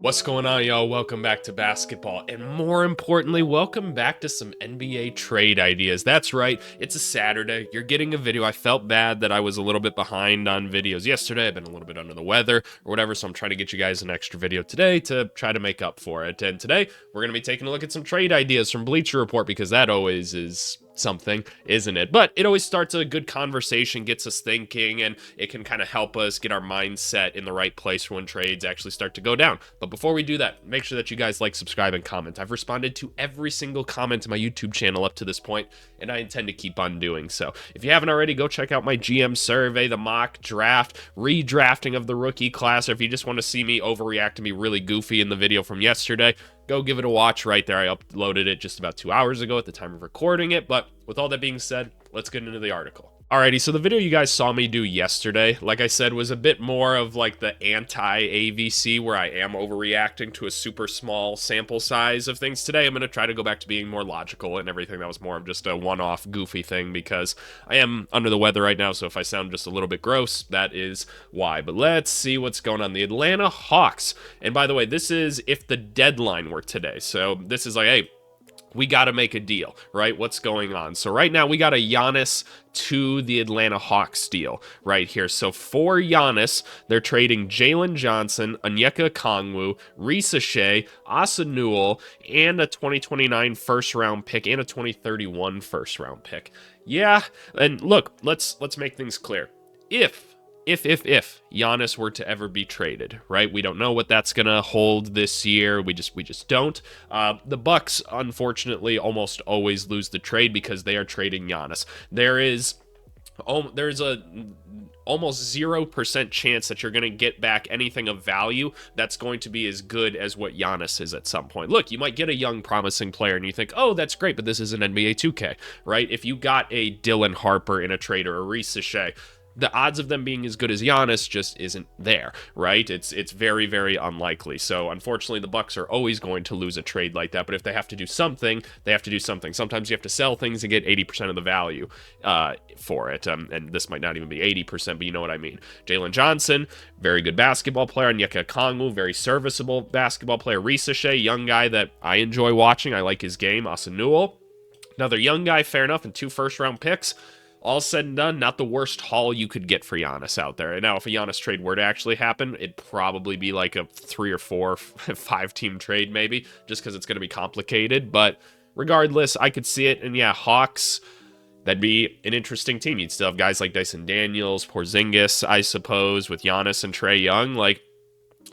What's going on, y'all? Welcome back to basketball, and more importantly, welcome back to some NBA trade ideas. That's right, it's a Saturday. You're getting a video. I felt bad that I was a little bit behind on videos yesterday. I've been a little bit under the weather or whatever, so I'm trying to get you guys an extra video today to try to make up for it. And today, we're going to be taking a look at some trade ideas from Bleacher Report because that always is something, isn't it? But it always starts a good conversation, gets us thinking, and it can kind of help us get our mindset in the right place for when trades actually start to go down. But before we do that, make sure that you guys like, subscribe, and comment. I've responded to every single comment in my YouTube channel up to this point, and I intend to keep on doing so. If you haven't already, go check out my GM survey, the mock draft, redrafting of the rookie class, or if you just want to see me overreact and be really goofy in the video from yesterday, go give it a watch right there. I uploaded it just about 2 hours ago at the time of recording it. But with all that being said, let's get into the article. Alrighty, so the video you guys saw me do yesterday, like I said, was a bit more of like the anti-AVC, where I am overreacting to a super small sample size of things. Today, I'm going to try to go back to being more logical and everything. That was more of just a one-off goofy thing because I am under the weather right now, so if I sound just a little bit gross, that is why. But let's see what's going on. The Atlanta Hawks, and by the way, this is if the deadline were today, so this is like, hey, we got to make a deal, right? What's going on? So right now we got a Giannis to the Atlanta Hawks deal right here. So for Giannis, they're trading Jalen Johnson, Onyeka Okongwu, Risa Shea, Asa Newell, and a 2029 first round pick and a 2031 first round pick. Yeah, and look, let's make things clear. If Giannis were to ever be traded, right? We don't know what that's gonna hold this year. We just don't. The Bucks, unfortunately, almost always lose the trade because they are trading Giannis. There's a almost 0% chance that you're going to get back anything of value that's going to be as good as what Giannis is at some point. Look, you might get a young, promising player and you think, oh, that's great, but this is an NBA 2K, right? If you got a Dylan Harper in a trade or a Risa Shea, the odds of them being as good as Giannis just isn't there, right? It's very, very unlikely. So unfortunately, the Bucks are always going to lose a trade like that. But if they have to do something, they have to do something. Sometimes you have to sell things and get 80% of the value for it. And this might not even be 80%, but you know what I mean. Jalen Johnson, very good basketball player. Onyeka Okongwu, very serviceable basketball player. Risa Shea, young guy that I enjoy watching. I like his game. Asa Newell, another young guy, fair enough, and 2 first-round picks. All said and done, not the worst haul you could get for Giannis out there. And now, if a Giannis trade were to actually happen, it'd probably be like a 3 or 4, 5-team trade maybe, just because it's going to be complicated. But regardless, I could see it. And yeah, Hawks, that'd be an interesting team. You'd still have guys like Dyson Daniels, Porzingis, I suppose, with Giannis and Trae Young. Like,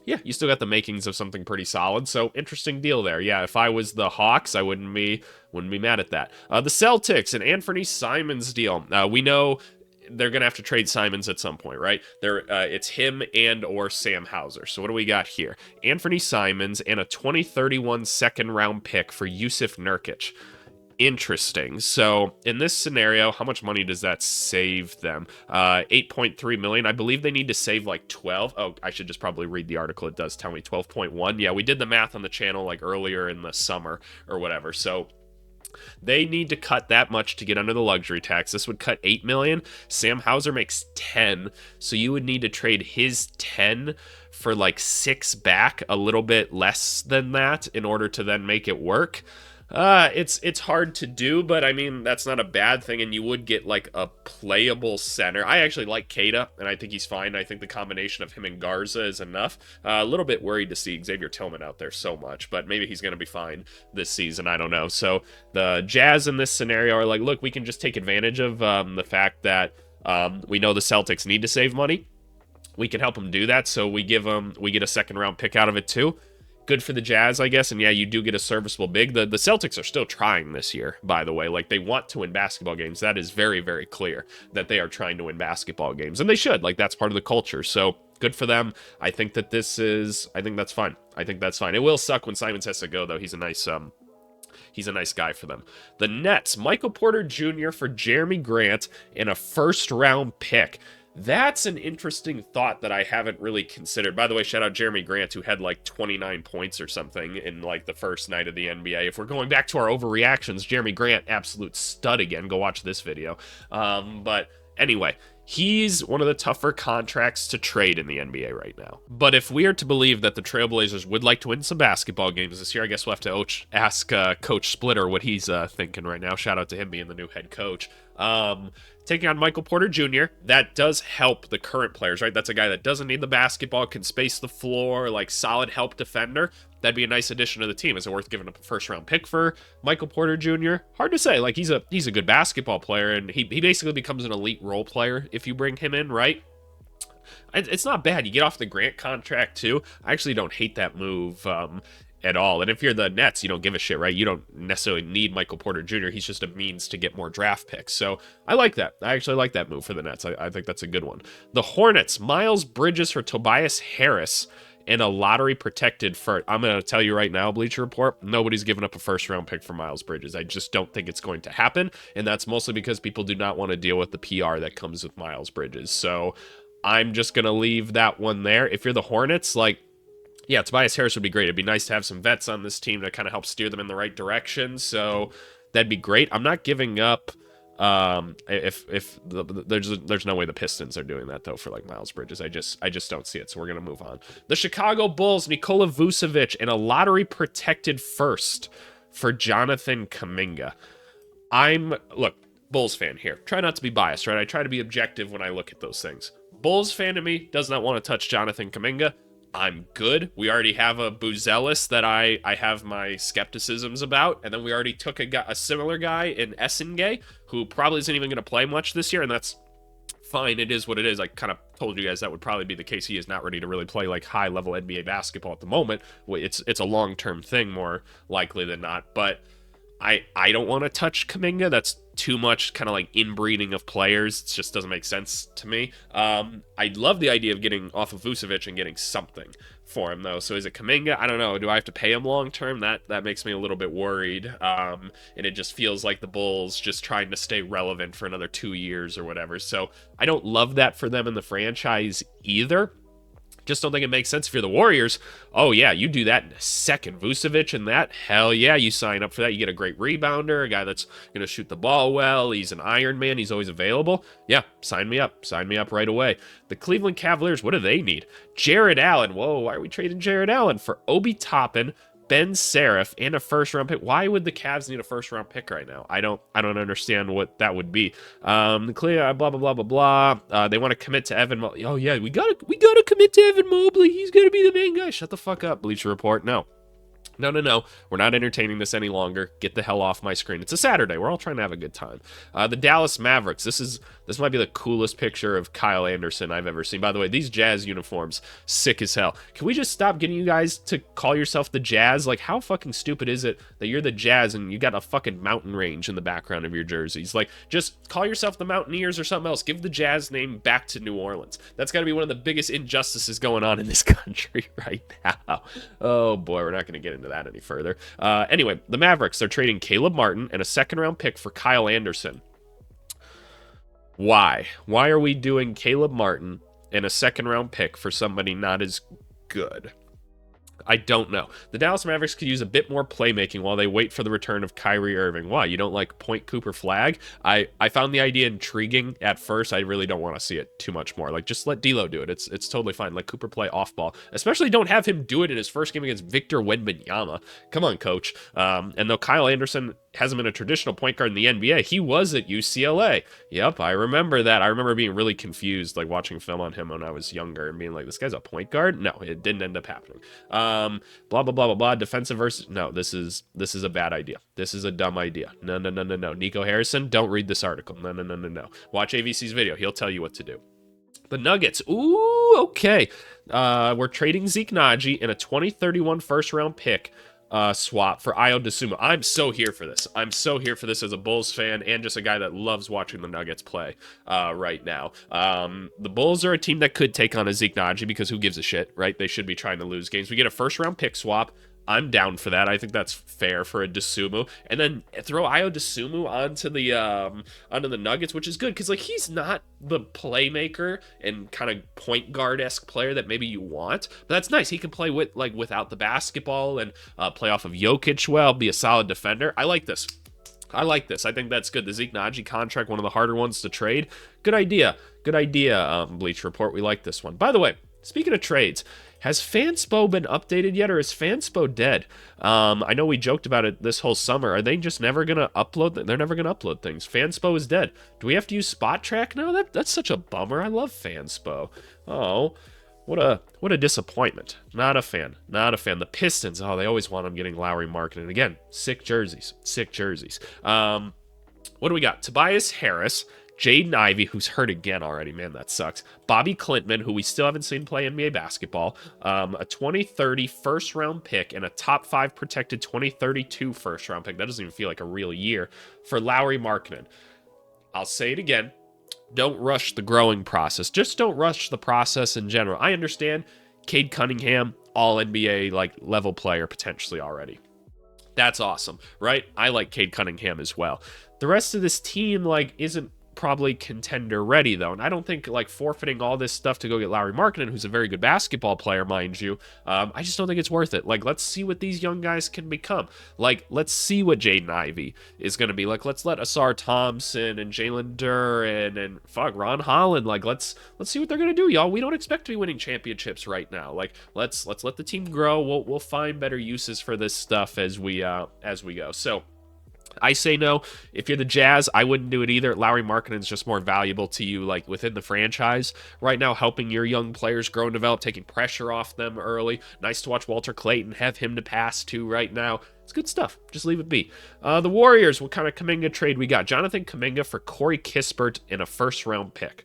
yeah, you still got the makings of something pretty solid. So interesting deal there. Yeah, if I was the Hawks, I wouldn't be mad at that. The Celtics and Anthony Simons deal. We know they're gonna have to trade Simons at some point, right? It's him and or Sam Hauser. So what do we got here? Anthony Simons and a 2031 second round pick for Yusuf Nurkic. Interesting. So in this scenario, how much money does that save them? 8.3 million. I believe they need to save like 12. Oh, I should just probably read the article. It does tell me 12.1. Yeah, we did the math on the channel like earlier in the summer or whatever. So they need to cut that much to get under the luxury tax. This would cut 8 million. Sam Hauser makes 10. So you would need to trade his 10 for like 6 back, a little bit less than that in order to then make it work. It's hard to do, but I mean, that's not a bad thing, and you would get like a playable center. I actually like Keita, and I think he's fine. I think the combination of him and Garza is enough. A little bit worried to see Xavier Tillman out there so much, but maybe he's going to be fine this season. I don't know. So the Jazz in this scenario are like, look, we can just take advantage of the fact that we know the Celtics need to save money. We can help them do that, so we get a second round pick out of it too. Good for the Jazz, I guess, and yeah, you do get a serviceable big. The Celtics are still trying this year, by the way. Like, they want to win basketball games. That is very, very clear that they are trying to win basketball games, and they should. Like, that's part of the culture, so good for them. I think that's fine. I think that's fine. It will suck when Simons has to go, though. He's a nice guy for them. The Nets, Michael Porter Jr. for Jeremy Grant and a first-round pick. That's an interesting thought that I haven't really considered. By the way, shout out Jeremy Grant, who had like 29 points or something in like the first night of the NBA. If we're going back to our overreactions, Jeremy Grant, absolute stud again. Go watch this video. But anyway, He's one of the tougher contracts to trade in the NBA right now. But if we are to believe that the Trailblazers would like to win some basketball games this year, I guess we'll have to ask Coach Splitter what he's thinking right now. Shout out to him being the new head coach. Taking on Michael Porter Jr., that does help the current players, right? That's a guy that doesn't need the basketball, can space the floor, like solid help defender. That'd be a nice addition to the team. Is it worth giving up a first-round pick for Michael Porter Jr.? Hard to say. Like, he's a good basketball player, and he basically becomes an elite role player if you bring him in, right? It's not bad. You get off the Grant contract, too. I actually don't hate that move at all. And if you're the Nets, you don't give a shit, right? You don't necessarily need Michael Porter Jr. He's just a means to get more draft picks. So I like that. I actually like that move for the Nets. I think that's a good one. The Hornets, Miles Bridges for Tobias Harris and a lottery protected for, I'm going to tell you right now, Bleacher Report, nobody's giving up a first round pick for Miles Bridges. I just don't think it's going to happen. And that's mostly because people do not want to deal with the PR that comes with Miles Bridges. So I'm just going to leave that one there. If you're the Hornets, like, yeah, Tobias Harris would be great. It'd be nice to have some vets on this team to kind of help steer them in the right direction. So that'd be great. I'm not giving up. There's no way the Pistons are doing that though for like Miles Bridges. I just don't see it. So we're gonna move on. The Chicago Bulls, Nikola Vucevic, and a lottery protected first for Jonathan Kuminga. Look, Bulls fan here. Try not to be biased, right? I try to be objective when I look at those things. Bulls fan to me does not want to touch Jonathan Kuminga. I'm good. We already have a Buzelis that I have my skepticisms about. And then we already took a similar guy in Essengay, who probably isn't even going to play much this year. And that's fine. It is what it is. I kind of told you guys that would probably be the case. He is not ready to really play like high-level NBA basketball at the moment. It's a long-term thing more likely than not. But I don't want to touch Kuminga. That's too much kind of like inbreeding of players. It just doesn't make sense to me. I love the idea of getting off of Vucevic and getting something for him, though. So is it Kuminga? I don't know. Do I have to pay him long term? That makes me a little bit worried. And it just feels like the Bulls just trying to stay relevant for another 2 years or whatever. So I don't love that for them in the franchise either. Just don't think it makes sense if you're the Warriors. Oh, yeah, you do that in a second. Vucevic and that, hell yeah, you sign up for that. You get a great rebounder, a guy that's going to shoot the ball well. He's an Iron Man. He's always available. Yeah, sign me up. Sign me up right away. The Cleveland Cavaliers, what do they need? Jared Allen. Whoa, why are we trading Jared Allen for Obi Toppin, Ben Seraph, and a first-round pick? Why would the Cavs need a first-round pick right now? I don't understand what that would be. Blah blah blah blah blah. They want to commit to Evan Mobley. Oh yeah, we gotta commit to Evan Mobley. He's gonna be the main guy. Shut the fuck up, Bleacher Report. No. We're not entertaining this any longer. Get the hell off my screen. It's a Saturday. We're all trying to have a good time. The Dallas Mavericks. This might be the coolest picture of Kyle Anderson I've ever seen. By the way, these Jazz uniforms, sick as hell. Can we just stop getting you guys to call yourself the Jazz? Like, how fucking stupid is it that you're the Jazz and you got a fucking mountain range in the background of your jerseys? Like, just call yourself the Mountaineers or something else. Give the Jazz name back to New Orleans. That's got to be one of the biggest injustices going on in this country right now. Oh boy, we're not going to get into that any further. Anyway, the Mavericks, they're trading Caleb Martin and a second-round pick for Kyle Anderson. Why? Why are we doing Caleb Martin and a second-round pick for somebody not as good? I don't know. The Dallas Mavericks could use a bit more playmaking while they wait for the return of Kyrie Irving. Why? You don't like Point Cooper Flag? I found the idea intriguing at first. I really don't want to see it too much more. Like, just let D'Lo do it. It's totally fine. Let Cooper play off ball. Especially don't have him do it in his first game against Victor Wembanyama. Come on, coach. And though Kyle Anderson hasn't been a traditional point guard in the NBA, he was at UCLA. Yep, I remember that. I remember being really confused, like watching film on him when I was younger and being like, this guy's a point guard? No, it didn't end up happening. Blah, blah, blah, blah, blah. Defensive versus... No, this is a bad idea. This is a dumb idea. No. Nico Harrison, don't read this article. No. Watch AVC's video. He'll tell you what to do. The Nuggets. Ooh, okay. We're trading Zeke Naji in a 2031 first-round pick swap for Ayo Dosunmu. I'm so here for this. I'm so here for this as a Bulls fan and just a guy that loves watching the Nuggets play right now. The Bulls are a team that could take on a Zeke Naji because who gives a shit, right? They should be trying to lose games. We get a first-round pick swap. I'm down for that. I think that's fair for a Dosunmu. And then throw Ayo Dosunmu onto the Nuggets, which is good because like he's not the playmaker and kind of point guard-esque player that maybe you want. But that's nice. He can play without the basketball and play off of Jokic well, be a solid defender. I like this. I think that's good. The Zeke Naji contract, one of the harder ones to trade. Good idea. Good idea, Bleach Report. We like this one. By the way, speaking of trades, has Fanspo been updated yet, or is Fanspo dead? I know we joked about it this whole summer. Are they just never going to upload? They're never going to upload things. Fanspo is dead. Do we have to use Spot Track now? That's such a bummer. I love Fanspo. Oh, what a disappointment. Not a fan. Not a fan. The Pistons, oh, they always want them getting Lauri Markkanen. Again, sick jerseys. Sick jerseys. What do we got? Tobias Harris, Jaden Ivey, who's hurt again already. Man, that sucks. Bobby Clintman, who we still haven't seen play NBA basketball. A 2030 first-round pick and a top 5 protected 2032 first-round pick. That doesn't even feel like a real year for Lauri Markkanen. I'll say it again. Don't rush the growing process. Just don't rush the process in general. I understand Cade Cunningham, all NBA level player potentially already. That's awesome, right? I like Cade Cunningham as well. The rest of this team isn't probably contender ready though, and I don't think forfeiting all this stuff to go get Lauri Markkanen, who's a very good basketball player, mind you. I just don't think it's worth it. Let's see what these young guys can become. Let's see what Jaden Ivey is going to be. Let's let Asar Thompson and Jalen Duren and Ron Holland. Let's see what they're going to do, y'all. We don't expect to be winning championships right now. Let's let the team grow. We'll find better uses for this stuff as we go. So I say no. If you're the Jazz, I wouldn't do it either. Lauri Markkanen is just more valuable to you, within the franchise right now, helping your young players grow and develop, taking pressure off them early. Nice to watch Walter Clayton, have him to pass to right now. It's good stuff. Just leave it be. The Warriors, what kind of Kuminga trade we got? Jonathan Kuminga for Corey Kispert in a first-round pick.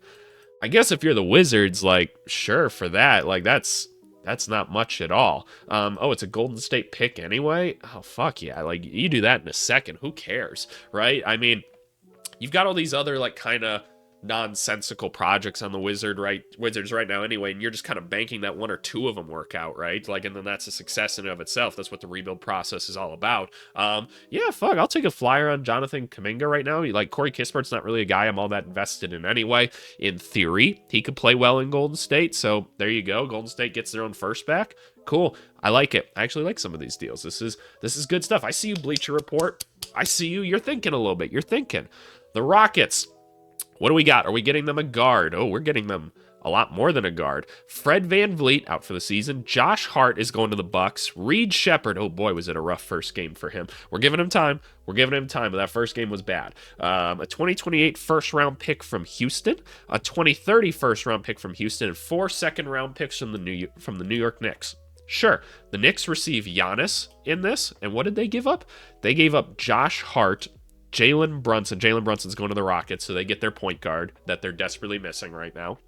I guess if you're the Wizards, sure for that. That's not much at all. Oh, it's a Golden State pick anyway? Oh, fuck yeah. You do that in a second. Who cares, right? I mean, you've got all these other, kind of nonsensical projects on the Wizards right now anyway, and you're just kind of banking that one or two of them work out, right? And then that's a success in and of itself. That's what the rebuild process is all about. Yeah, fuck, I'll take a flyer on Jonathan Kuminga right now. Corey Kispert's not really a guy I'm all that invested in anyway. In theory, he could play well in Golden State, so there you go. Golden State gets their own first back. Cool. I like it. I actually like some of these deals. This is good stuff. I see you, Bleacher Report. I see you. You're thinking a little bit. You're thinking. The Rockets. What do we got? Are we getting them a guard? Oh, we're getting them a lot more than a guard. Fred VanVleet out for the season. Josh Hart is going to the Bucks. Reed Shepherd. Oh boy, was it a rough first game for him. We're giving him time. But that first game was bad. A 2028 first-round pick from Houston, a 2030 first-round pick from Houston, and 4 second-round picks from the New York Knicks. Sure, the Knicks receive Giannis in this, and what did they give up? They gave up Josh Hart, Jalen Brunson. Jalen Brunson's going to the Rockets, so they get their point guard that they're desperately missing right now.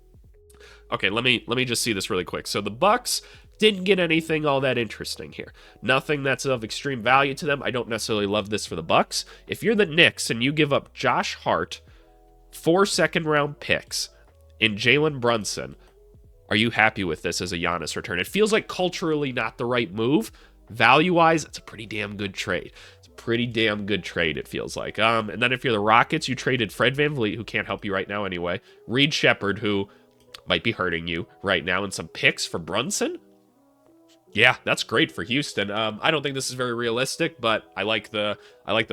Okay, let me just see this really quick. So the Bucks didn't get anything all that interesting here. Nothing that's of extreme value to them. I don't necessarily love this for the Bucks. If you're the Knicks and you give up Josh Hart, 4 second-round picks, and Jalen Brunson, are you happy with this as a Giannis return? It feels like culturally not the right move. Value-wise, it's a pretty damn good trade. It feels like. And then if you're the Rockets, you traded Fred VanVleet, who can't help you right now anyway. Reed Shepherd, who might be hurting you right now, and some picks for Brunson. Yeah, that's great for Houston. I don't think this is very realistic, but I like the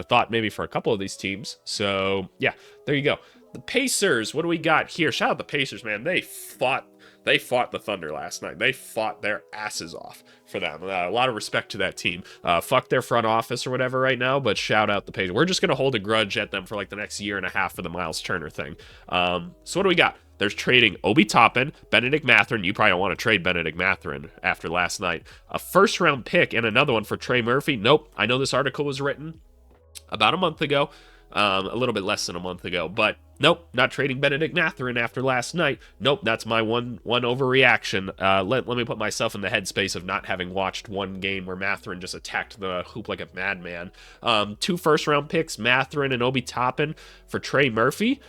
thought maybe for a couple of these teams. So yeah, there you go. The Pacers, what do we got here? Shout out the Pacers, man. They fought the Thunder last night. They fought their asses off for them. A lot of respect to that team. Fuck their front office or whatever right now, but shout out the Pacers. We're just going to hold a grudge at them for the next year and a half for the Miles Turner thing. So what do we got? There's trading Obi Toppin, Benedict Mathurin. You probably don't want to trade Benedict Mathurin after last night. A first-round pick and another one for Trey Murphy. Nope. I know this article was written about a month ago. A little bit less than a month ago, but nope, not trading Benedict Mathurin after last night. Nope, that's my one overreaction. Let me put myself in the headspace of not having watched one game where Mathurin just attacked the hoop like a madman. 2 first-round picks, Mathurin and Obi Toppin for Trey Murphy.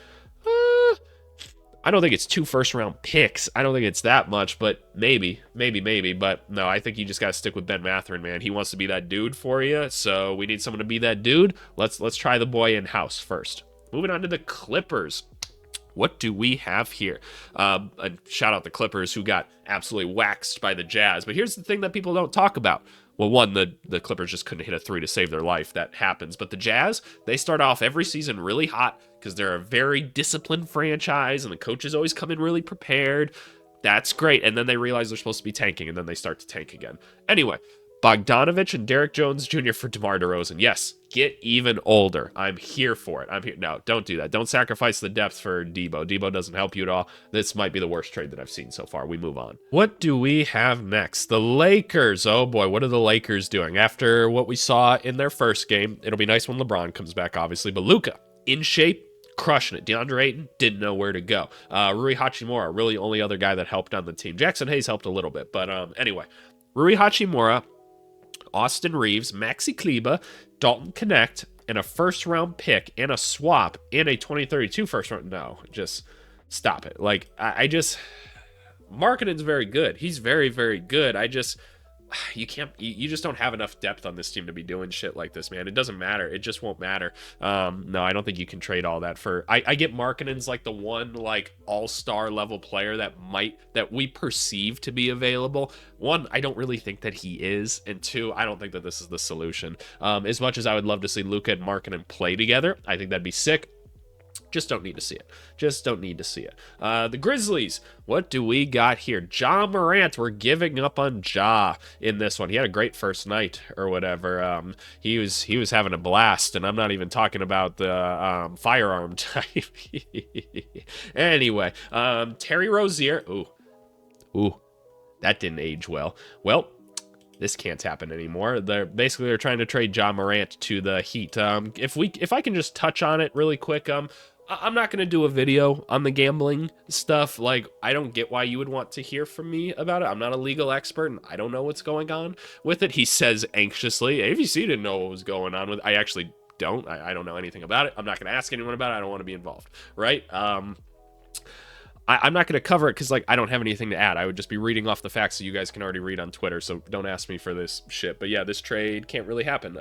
I don't think it's 2 first-round picks. I don't think it's that much, but maybe. But no, I think you just got to stick with Ben Mathurin, man. He wants to be that dude for you, so we need someone to be that dude. Let's try the boy in-house first. Moving on to the Clippers. What do we have here? Shout out the Clippers, who got absolutely waxed by the Jazz. But here's the thing that people don't talk about. Well, one, the Clippers just couldn't hit a three to save their life. That happens. But the Jazz, they start off every season really hot because they're a very disciplined franchise and the coaches always come in really prepared. That's great. And then they realize they're supposed to be tanking, and then they start to tank again. Anyway, Bogdanovich and Derek Jones Jr. for DeMar DeRozan. Yes, get even older. I'm here for it. I'm here. No, don't do that. Don't sacrifice the depth for Debo. Debo doesn't help you at all. This might be the worst trade that I've seen so far. We move on. What do we have next? The Lakers. Oh boy, what are the Lakers doing? After what we saw in their first game, it'll be nice when LeBron comes back, obviously, but Luka, in shape, crushing it. DeAndre Ayton didn't know where to go. Rui Hachimura, really only other guy that helped on the team. Jackson Hayes helped a little bit, but anyway. Rui Hachimura, Austin Reeves, Maxi Kleba, Dalton Connect, and a first-round pick, and a swap, and a 2032 first-round. No, just stop it. Like, I just... Markkanen's very good. He's very, very good. You just don't have enough depth on this team to be doing shit like this, man. It doesn't matter. It just won't matter. No, I don't think you can trade all that for... I get Markkanen's like the one like all-star level player that we perceive to be available. One, I don't really think that he is, and two, I don't think that this is the solution. As much as I would love to see Luka and Markkanen play together, I think that'd be sick. Just don't need to see it. Just don't need to see it. The Grizzlies, what do we got here? Ja Morant, we're giving up on Ja in this one. He had a great first night or whatever. He was having a blast, and I'm not even talking about the firearm type. Anyway, Terry Rozier. Ooh, that didn't age well. Well, this can't happen anymore. They're trying to trade Ja Morant to the Heat. If I can just touch on it really quick, I'm not going to do a video on the gambling stuff. Like, I don't get why you would want to hear from me about it. I'm not a legal expert, and I don't know what's going on with it. He says anxiously, ABC didn't know what was going on with it. I actually don't. I don't know anything about it. I'm not going to ask anyone about it. I don't want to be involved, right? I'm not going to cover it because, like, I don't have anything to add. I would just be reading off the facts that you guys can already read on Twitter, so don't ask me for this shit. But yeah, this trade can't really happen.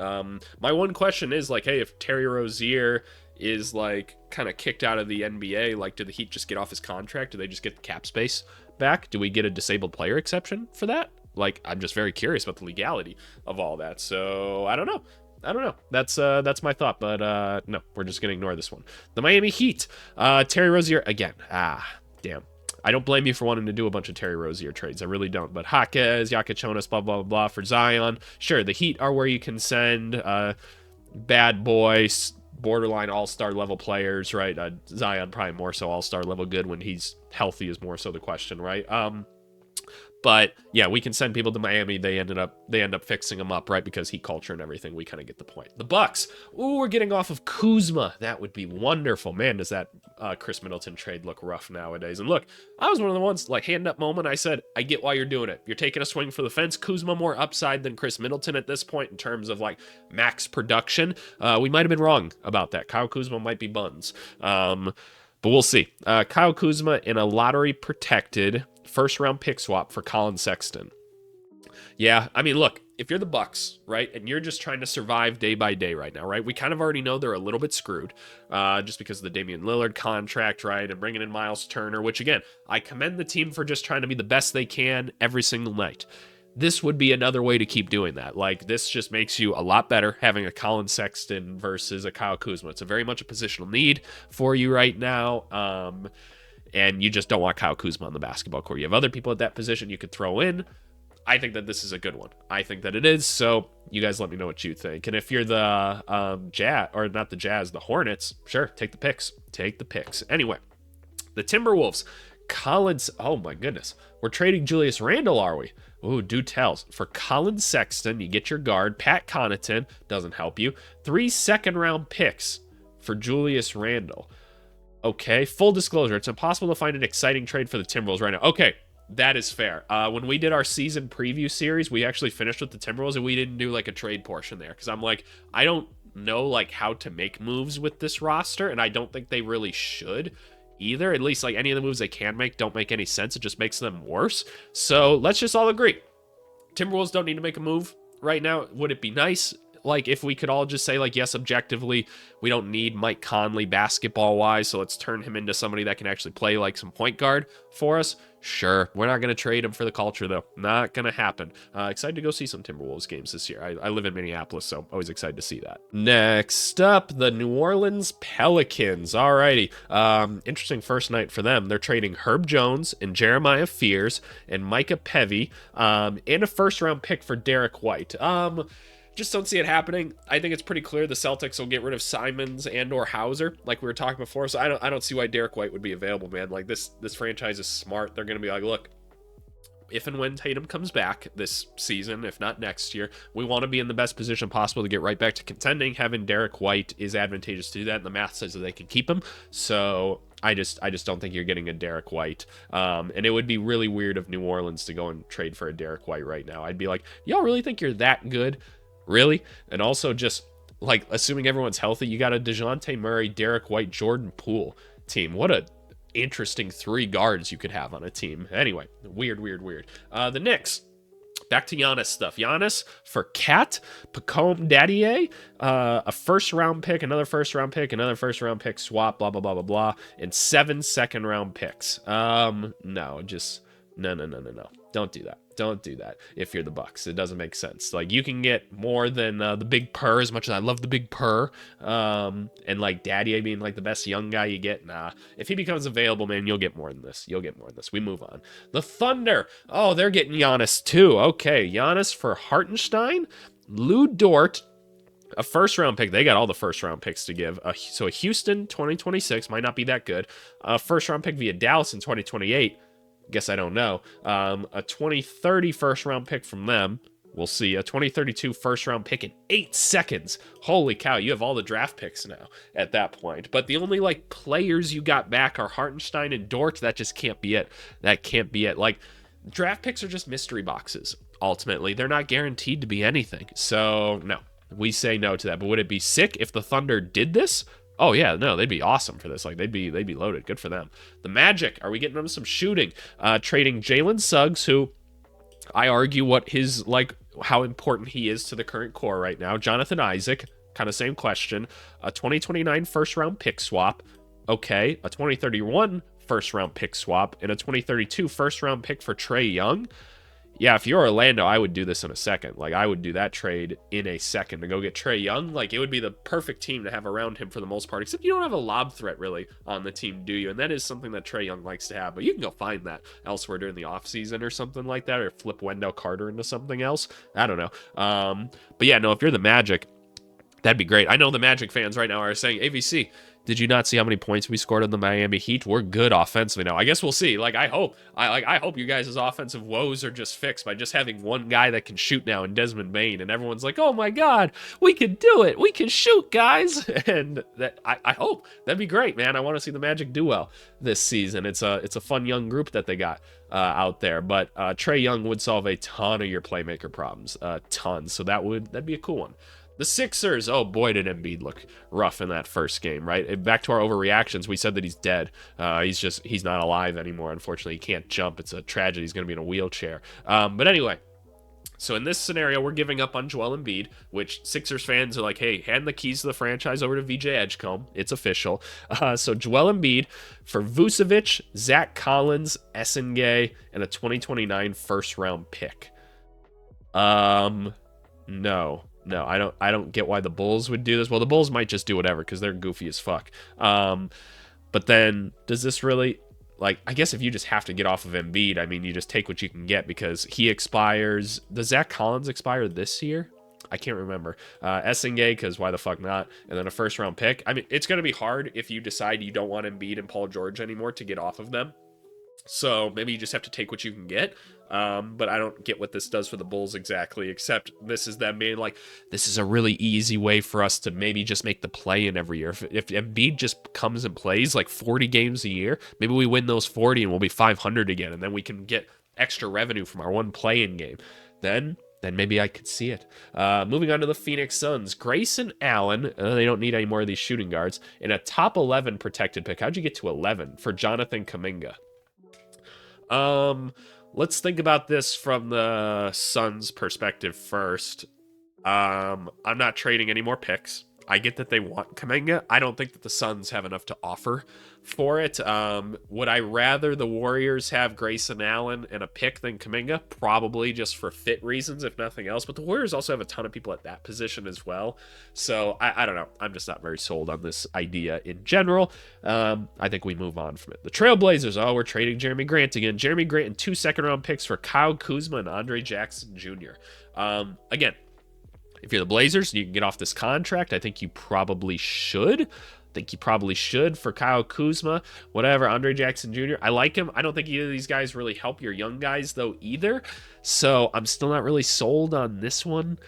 My one question is, like, hey, if Terry Rozier is, like, kind of kicked out of the NBA, like, do the Heat just get off his contract? Do they just get the cap space back? Do we get a disabled player exception for that? Like, I'm just very curious about the legality of all that. So, I don't know. That's my thought, but no, we're just going to ignore this one. The Miami Heat. Terry Rozier, again. Damn. I don't blame you for wanting to do a bunch of Terry Rozier trades. I really don't. But Jaquez, Jonas, blah, blah, blah, for Zion. Sure, the Heat are where you can send bad boys, borderline all-star level players, right? Zion probably more so all-star level good when he's healthy is more so the question, right? But yeah, we can send people to Miami. They end up fixing them up, right? Because Heat culture and everything. We kind of get the point. The Bucks. Ooh, we're getting off of Kuzma. That would be wonderful. Man, does that Chris Middleton trade look rough nowadays. And look, I was one of the ones, like, hand up moment. I said, I get why you're doing it. You're taking a swing for the fence. Kuzma more upside than Chris Middleton at this point in terms of, like, max production. We might have been wrong about that. Kyle Kuzma might be buns. But we'll see. Kyle Kuzma in a lottery protected first-round pick swap for Colin Sexton. Yeah, I mean, look, if you're the Bucks, right, and you're just trying to survive day by day right now, right, we kind of already know they're a little bit screwed just because of the Damian Lillard contract, right, and bringing in Miles Turner, which, again, I commend the team for just trying to be the best they can every single night. This would be another way to keep doing that. Like, this just makes you a lot better having a Colin Sexton versus a Kyle Kuzma. It's a very much a positional need for you right now. And you just don't want Kyle Kuzma on the basketball court. You have other people at that position you could throw in. I think that this is a good one. I think that it is. So you guys let me know what you think. And if you're the Jazz, or not the Jazz, the Hornets, sure, take the picks. Take the picks. Anyway, the Timberwolves. Collins, oh my goodness. We're trading Julius Randle, are we? Ooh, do tell. For Colin Sexton, you get your guard. Pat Connaughton, doesn't help you. 3 second-round picks for Julius Randle. Okay, full disclosure, it's impossible to find an exciting trade for the Timberwolves right now. Okay, that is fair. When we did our season preview series, we actually finished with the Timberwolves, and we didn't do, like, a trade portion there. Because I'm like, I don't know, like, how to make moves with this roster, and I don't think they really should either. At least, like, any of the moves they can make don't make any sense. It just makes them worse. So let's just all agree. Timberwolves don't need to make a move right now. Would it be nice? like, if we could all just say, like, yes, objectively, we don't need Mike Conley basketball-wise, so let's turn him into somebody that can actually play, like, some point guard for us. Sure, we're not going to trade him for the culture, though. Not going to happen. Excited to go see some Timberwolves games this year. I live in Minneapolis, so always excited to see that. Next up, the New Orleans Pelicans. Alrighty. Interesting first night for them. They're trading Herb Jones and Jeremiah Fears and Micah Pevy and a first-round pick for Derek White. Just don't see it happening. I think it's pretty clear the Celtics will get rid of Simons and or Hauser, like we were talking before. So I don't see why Derek White would be available, man. Like this franchise is smart. They're gonna be like, look, if and when Tatum comes back this season, if not next year, we want to be in the best position possible to get right back to contending. Having Derek White is advantageous to do that, and the math says that they can keep him. So I just don't think you're getting a Derek White. And it would be really weird of New Orleans to go and trade for a Derek White right now. I'd be like, y'all really think you're that good? Really? And also just, like, assuming everyone's healthy, you got a DeJounte Murray, Derek White, Jordan Poole team. What a interesting 3 guards you could have on a team. Anyway, weird. The Knicks. Back to Giannis stuff. Giannis for Cat, Pacome Dadier, a first-round pick, another first-round pick, another first-round pick swap, blah, blah, blah, blah, blah, and 7 second-round picks. No, just no. Don't do that. Don't do that if you're the Bucks. It doesn't make sense. Like, you can get more than the Big Purr, as much as I love the Big Purr, and like Daddy being like the best young guy you get. Nah, if he becomes available, man, you'll get more than this. We move on. The Thunder. Oh, they're getting Giannis too. Okay, Giannis for Hartenstein, Lou Dort, a first-round pick. They got all the first-round picks to give. So a Houston 2026 might not be that good. A first-round pick via Dallas in 2028. Guess I don't know. A 2030 first-round pick from them. We'll see. A 2032 first-round pick in 8 seconds. Holy cow, you have all the draft picks now at that point. But the only, like, players you got back are Hartenstein and Dort. That just can't be it. That can't be it. Like, draft picks are just mystery boxes, ultimately. They're not guaranteed to be anything. So, no. We say no to that. But would it be sick if the Thunder did this? Oh, yeah, no, they'd be awesome for this. Like, they'd be loaded. Good for them. The Magic, are we getting them some shooting? Trading Jalen Suggs, who I argue how important he is to the current core right now. Jonathan Isaac, kind of same question. A 2029 first-round pick swap. Okay, a 2031 first-round pick swap, and a 2032 first-round pick for Trae Young. Yeah, if you're Orlando, I would do this in a second. Like, I would do that trade in a second to go get Trae Young. Like, it would be the perfect team to have around him for the most part, except you don't have a lob threat, really, on the team, do you? And that is something that Trae Young likes to have, but you can go find that elsewhere during the offseason or something like that, or flip Wendell Carter into something else. I don't know. But yeah, no, if you're the Magic, that'd be great. I know the Magic fans right now are saying, AVC, did you not see how many points we scored on the Miami Heat? We're good offensively now. I guess we'll see. Like, I hope you guys' offensive woes are just fixed by just having one guy that can shoot now in Desmond Bane, and everyone's like, oh my God, we can do it. We can shoot, guys. And that I hope that'd be great, man. I want to see the Magic do well this season. It's a fun young group that they got out there. But Trae Young would solve a ton of your playmaker problems, a ton. So that'd be a cool one. The Sixers, oh boy, did Embiid look rough in that first game, right? Back to our overreactions, we said that he's dead. He's not alive anymore. Unfortunately, he can't jump. It's a tragedy. He's going to be in a wheelchair. But anyway, so in this scenario, we're giving up on Joel Embiid, which Sixers fans are like, hey, hand the keys to the franchise over to VJ Edgecombe. It's official. So Joel Embiid for Vucevic, Zach Collins, Essengay, and a 2029 first-round pick. No, I don't get why the Bulls would do this. Well, the Bulls might just do whatever because they're goofy as fuck. But then does this really, like, I guess if you just have to get off of Embiid, I mean, you just take what you can get because he expires. Does Zach Collins expire this year? I can't remember. Essengay, because why the fuck not? And then a first round pick. I mean, it's going to be hard if you decide you don't want Embiid and Paul George anymore to get off of them. So maybe you just have to take what you can get. But I don't get what this does for the Bulls exactly, except this is them being like, this is a really easy way for us to maybe just make the play-in every year. If Embiid just comes and plays like 40 games a year, maybe we win those 40 and we'll be 500 again, and then we can get extra revenue from our one play-in game. Then maybe I could see it. Moving on to the Phoenix Suns. Grayson Allen, they don't need any more of these shooting guards, and a top 11 protected pick. How'd you get to 11 for Jonathan Kuminga? Let's think about this from the Suns' perspective first. I'm not trading any more picks. I get that they want Kuminga. I don't think that the Suns have enough to offer for it. Would I rather the Warriors have Grayson Allen and a pick than Kuminga? Probably, just for fit reasons, if nothing else. But the Warriors also have a ton of people at that position as well. So I don't know. I'm just not very sold on this idea in general. I think we move on from it. The Trailblazers. Oh, we're trading Jeremy Grant again. Jeremy Grant and 2 second-round picks for Kyle Kuzma and Andre Jackson Jr. Again, if you're the Blazers and you can get off this contract, I think you probably should. For Kyle Kuzma, whatever, Andre Jackson Jr. I like him. I don't think either of these guys really help your young guys, though, either. So I'm still not really sold on this one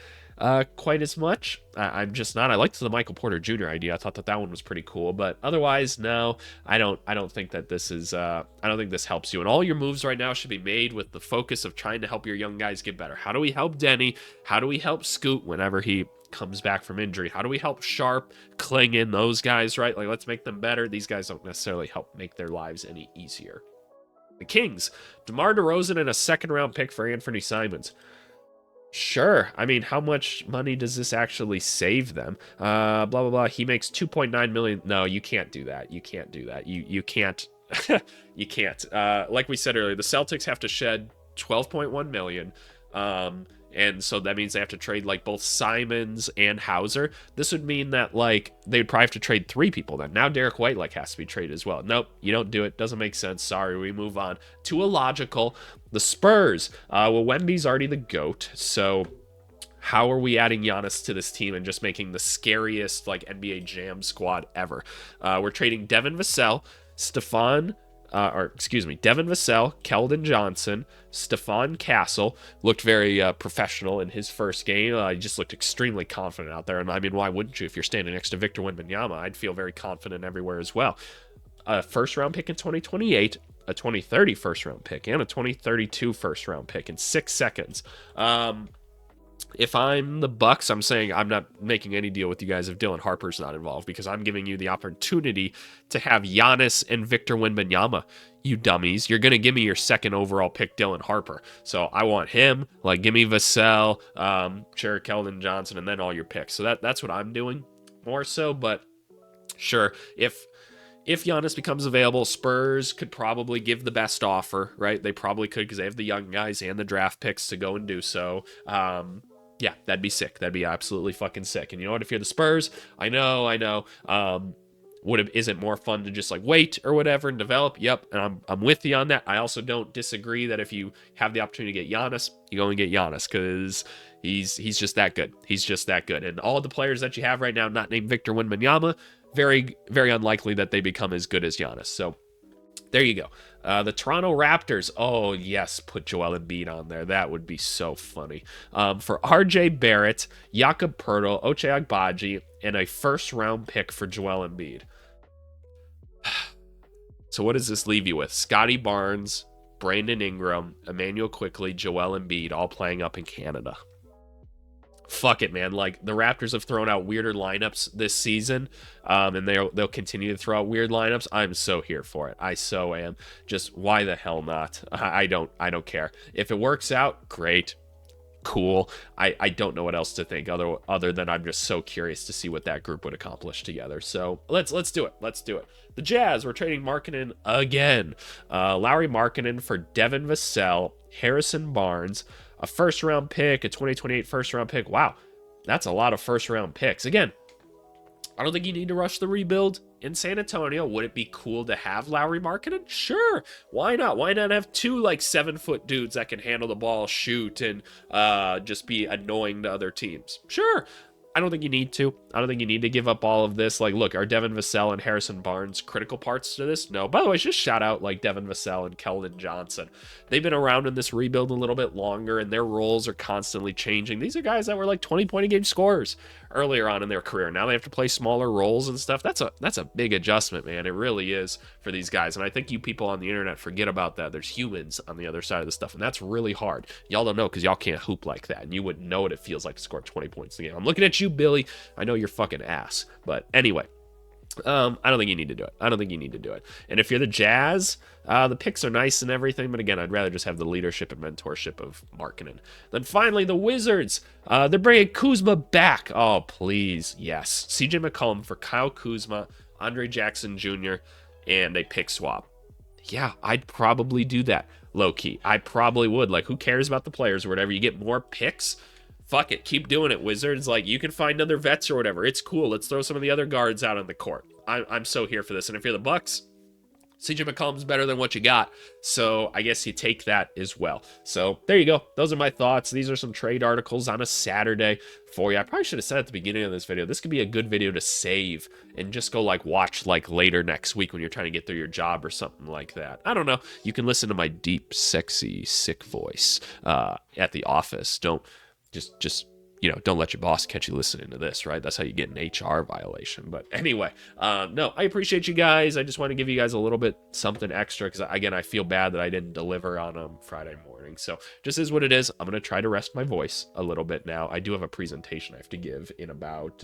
quite as much. I'm just not. I liked the Michael Porter Jr. idea. I thought that one was pretty cool. But otherwise, no, I don't think that this is. I don't think this helps you. And all your moves right now should be made with the focus of trying to help your young guys get better. How do we help Denny? How do we help Scoot whenever he comes back from injury? How do we help Sharp, Klingon, those guys, right? Like, let's make them better. These guys don't necessarily help make their lives any easier. The Kings, DeMar DeRozan and a second-round pick for Anthony Simons. Sure. I mean, how much money does this actually save them? Blah, blah, blah. He makes 2.9 million. No, you can't do that. You can't do that. You can't. You can't. Like we said earlier, the Celtics have to shed 12.1 million. And so that means they have to trade like both Simons and Hauser. This would mean that like they'd probably have to trade 3 people then. Now Derek White like has to be traded as well. Nope, you don't do it. Doesn't make sense. Sorry, we move on to illogical. The Spurs. Well, Wemby's already the GOAT, so how are we adding Giannis to this team and just making the scariest like NBA Jam squad ever? We're trading Devin Vassell, Devin Vassell, Keldon Johnson, Stephon Castle. Looked very professional in his first game. He just looked extremely confident out there. And I mean, why wouldn't you? If you're standing next to Victor Wembanyama, I'd feel very confident everywhere as well. A first-round pick in 2028, a 2030 first-round pick, and a 2032 first-round pick in 6 seconds. If I'm the Bucks, I'm saying I'm not making any deal with you guys if Dylan Harper's not involved, because I'm giving you the opportunity to have Giannis and Victor Wembanyama. You dummies. You're going to give me your second overall pick, Dylan Harper. So I want him. Like, give me Vassell, sure, Keldon Johnson, and then all your picks. So that's what I'm doing more so. But sure, if Giannis becomes available, Spurs could probably give the best offer, right? They probably could, because they have the young guys and the draft picks to go and do so. Yeah, that'd be sick. That'd be absolutely fucking sick. And you know what? If you're the Spurs, I know. Is it more fun to just like wait or whatever and develop? Yep, and I'm with you on that. I also don't disagree that if you have the opportunity to get Giannis, you go and get Giannis, because he's just that good. He's just that good. And all the players that you have right now, not named Victor Wembanyama, very, very unlikely that they become as good as Giannis. So there you go. The Toronto Raptors. Oh, yes, put Joel Embiid on there. That would be so funny. For RJ Barrett, Jakob Poeltl, Ochai Agbaji, and a first-round pick for Joel Embiid. So what does this leave you with? Scotty Barnes, Brandon Ingram, Emmanuel Quickley, Joel Embiid, all playing up in Canada. Fuck it, man. Like, the Raptors have thrown out weirder lineups this season, and they'll continue to throw out weird lineups. I'm so here for it. I so am. Just why the hell not? I don't care. If it works out, great, cool. I don't know what else to think other than I'm just so curious to see what that group would accomplish together. So let's do it. Let's do it. The Jazz, we're trading Markkanen again. Lauri Markkanen for Devin Vassell, Harrison Barnes, a first-round pick, a 2028 first-round pick. Wow, that's a lot of first-round picks. Again, I don't think you need to rush the rebuild in San Antonio. Would it be cool to have Lauri Markkanen? Sure. Why not? Why not have 2 like 7-foot dudes that can handle the ball, shoot, and just be annoying to other teams? Sure. I don't think you need to. I don't think you need to give up all of this. Like, look, are Devin Vassell and Harrison Barnes critical parts to this? No. By the way, just shout out like Devin Vassell and Keldon Johnson. They've been around in this rebuild a little bit longer, and their roles are constantly changing. These are guys that were like 20-point-a-game scorers earlier on in their career. Now they have to play smaller roles and stuff. That's a big adjustment, man. It really is for these guys. And I think you people on the internet forget about that. There's humans on the other side of the stuff, and that's really hard. Y'all don't know because y'all can't hoop like that, and you wouldn't know what it feels like to score 20 points in the game. I'm looking at you, Billy. I know you're fucking ass. But anyway, I don't think you need to do it. I don't think you need to do it. And if you're the Jazz, the picks are nice and everything, but again, I'd rather just have the leadership and mentorship of Markkanen. Then finally, the Wizards. They're bringing Kuzma back. Oh, please, yes. CJ McCollum for Kyle Kuzma, Andre Jackson Jr., and a pick swap. Yeah, I'd probably do that, low-key. I probably would. Like, who cares about the players or whatever? You get more picks. Fuck it, keep doing it, Wizards. Like, you can find other vets or whatever. It's cool. Let's throw some of the other guards out on the court. I'm so here for this. And if you're the Bucks, CJ McCollum's better than what you got. So I guess you take that as well. So there you go. Those are my thoughts. These are some trade articles on a Saturday for you. I probably should have said at the beginning of this video, this could be a good video to save and just go like watch like later next week when you're trying to get through your job or something like that. I don't know. You can listen to my deep, sexy, sick voice at the office. Don't just don't let your boss catch you listening to this, right? That's how you get an HR violation. But anyway, no, I appreciate you guys. I just want to give you guys a little bit something extra because, again, I feel bad that I didn't deliver on Friday morning. So just is what it is. I'm going to try to rest my voice a little bit now. I do have a presentation I have to give in about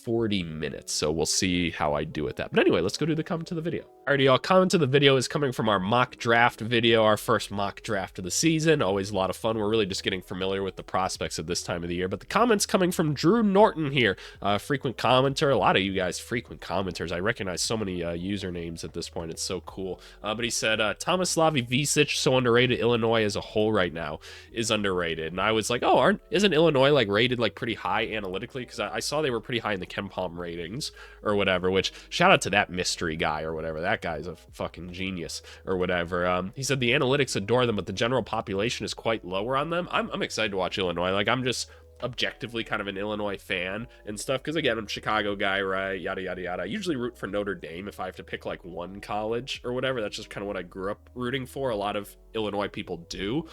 40 minutes, so we'll see how I do with that. But anyway, let's go do the comment to the video. Alrighty, y'all, comment to the video is coming from our mock draft video, our first mock draft of the season. Always a lot of fun. We're really just getting familiar with the prospects at this time of the year. But the comments coming from Drew Norton here, frequent commenter. A lot of you guys frequent commenters. I recognize so many usernames at this point. It's so cool. But he said, Tomislav Visic, so underrated. Illinois as a whole right now is underrated. And I was like, oh, isn't Illinois like rated like pretty high analytically? Because I saw they were pretty high in the KenPom ratings or whatever, which shout out to that mystery guy or whatever. That guy's a fucking genius or whatever. He said the analytics adore them, but the general population is quite lower on them. I'm excited to watch Illinois. Like, I'm just objectively kind of an Illinois fan and stuff because, again, I'm a Chicago guy, right? Yada yada yada. I usually root for Notre Dame if I have to pick like one college or whatever. That's just kind of what I grew up rooting for. A lot of Illinois people do.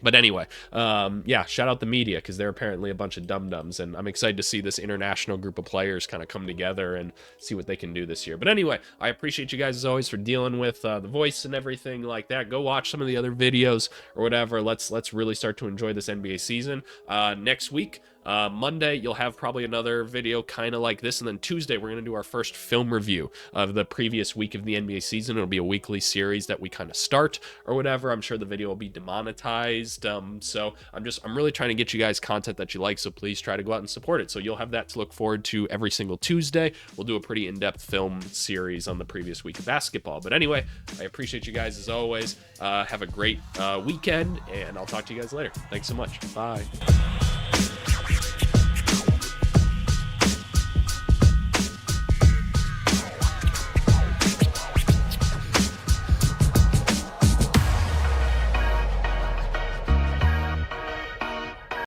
But anyway, yeah, shout out the media because they're apparently a bunch of dum-dums, and I'm excited to see this international group of players kind of come together and see what they can do this year. But anyway, I appreciate you guys as always for dealing with the voice and everything like that. Go watch some of the other videos or whatever. Let's really start to enjoy this NBA season. Next week, Monday, you'll have probably another video kind of like this, and then Tuesday, we're going to do our first film review of the previous week of the NBA season. It'll be a weekly series that we kind of start or whatever. I'm sure the video will be demonetized, so I'm really trying to get you guys content that you like, so please try to go out and support it. So you'll have that to look forward to every single Tuesday. We'll do a pretty in-depth film series on the previous week of basketball. But anyway, I appreciate you guys as always. Have a great weekend, and I'll talk to you guys later. Thanks so much. Bye.